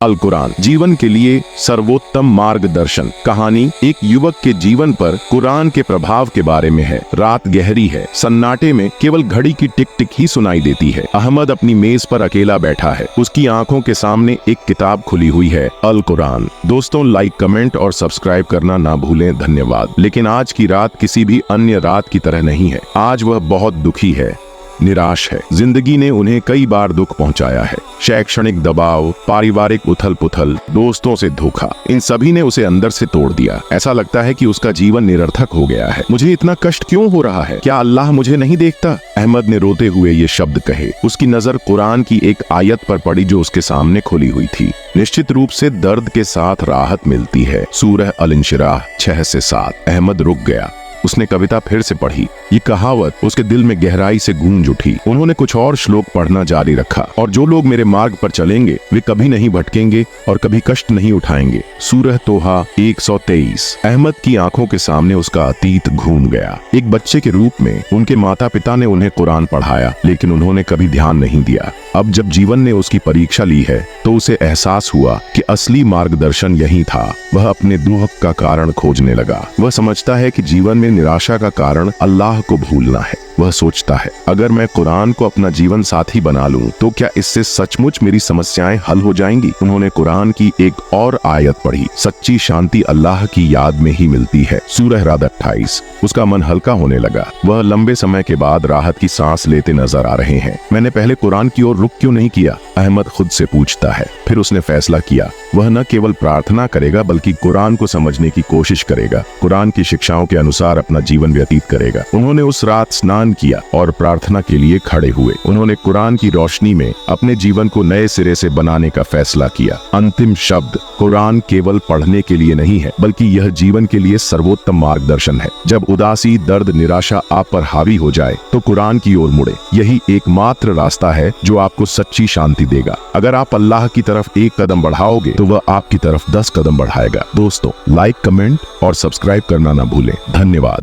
अल कुरान, जीवन के लिए सर्वोत्तम मार्गदर्शन। कहानी एक युवक के जीवन पर कुरान के प्रभाव के बारे में है। रात गहरी है, सन्नाटे में केवल घड़ी की टिक टिक ही सुनाई देती है। अहमद अपनी मेज पर अकेला बैठा है। उसकी आंखों के सामने एक किताब खुली हुई है, अल कुरान। दोस्तों, लाइक, कमेंट और सब्सक्राइब करना ना भूलें। धन्यवाद। लेकिन आज की रात किसी भी अन्य रात की तरह नहीं है। आज वह बहुत दुखी है, निराश है। जिंदगी ने उन्हें कई बार दुख पहुंचाया है। शैक्षणिक दबाव, पारिवारिक उथल पुथल, दोस्तों से धोखा, इन सभी ने उसे अंदर से तोड़ दिया। ऐसा लगता है कि उसका जीवन निरर्थक हो गया है। मुझे इतना कष्ट क्यों हो रहा है? क्या अल्लाह मुझे नहीं देखता? अहमद ने रोते हुए ये शब्द कहे। उसकी नजर कुरान की एक आयत पर पड़ी जो उसके सामने खुली हुई थी। निश्चित रूप से दर्द के साथ राहत मिलती है। सूरह अल इंशिराह 6 से 7। अहमद रुक गया। उसने कविता फिर से पढ़ी। ये कहावत उसके दिल में गहराई से गूंज उठी। उन्होंने कुछ और श्लोक पढ़ना जारी रखा। और जो लोग मेरे मार्ग पर चलेंगे वे कभी नहीं भटकेंगे और कभी कष्ट नहीं उठाएंगे। सूरह तोहा 123। अहमद की आंखों के सामने उसका अतीत घूम गया। एक बच्चे के रूप में उनके माता पिता ने उन्हें कुरान पढ़ाया, लेकिन उन्होंने कभी ध्यान नहीं दिया। अब जब जीवन ने उसकी परीक्षा ली है तो उसे एहसास हुआ कि असली मार्गदर्शन यही था। वह अपने दुख का कारण खोजने लगा। वह समझता है कि जीवन में निराशा का कारण अल्लाह को भूलना है। वह सोचता है, अगर मैं कुरान को अपना जीवन साथी बना लूं तो क्या इससे सचमुच मेरी समस्याएं हल हो जाएंगी? उन्होंने कुरान की एक और आयत पढ़ी, सच्ची शांति अल्लाह की याद में ही मिलती है। सूरह राद 28। उसका मन हल्का होने लगा। वह लंबे समय के बाद राहत की सांस लेते नजर आ रहे हैं। मैंने पहले कुरान की ओर रुख क्यों नहीं किया? अहमद खुद से पूछता है। फिर उसने फैसला किया, वह न केवल प्रार्थना करेगा बल्कि कुरान को समझने की कोशिश करेगा। कुरान की शिक्षाओं के अनुसार अपना जीवन व्यतीत करेगा। उन्होंने उस रात स्नान किया और प्रार्थना के लिए खड़े हुए। उन्होंने कुरान की रोशनी में अपने जीवन को नए सिरे से बनाने का फैसला किया। अंतिम शब्द, कुरान केवल पढ़ने के लिए नहीं है बल्कि यह जीवन के लिए सर्वोत्तम मार्गदर्शन है। जब उदासी, दर्द, निराशा आप पर हावी हो जाए तो कुरान की ओर मुड़े। यही एकमात्र रास्ता है जो आपको सच्ची शांति देगा। अगर आप अल्लाह की तरफ एक कदम बढ़ाओगे तो वह आपकी तरफ 10 कदम बढ़ाएगा। दोस्तों, लाइक, कमेंट और सब्सक्राइब करना ना भूलें। धन्यवाद।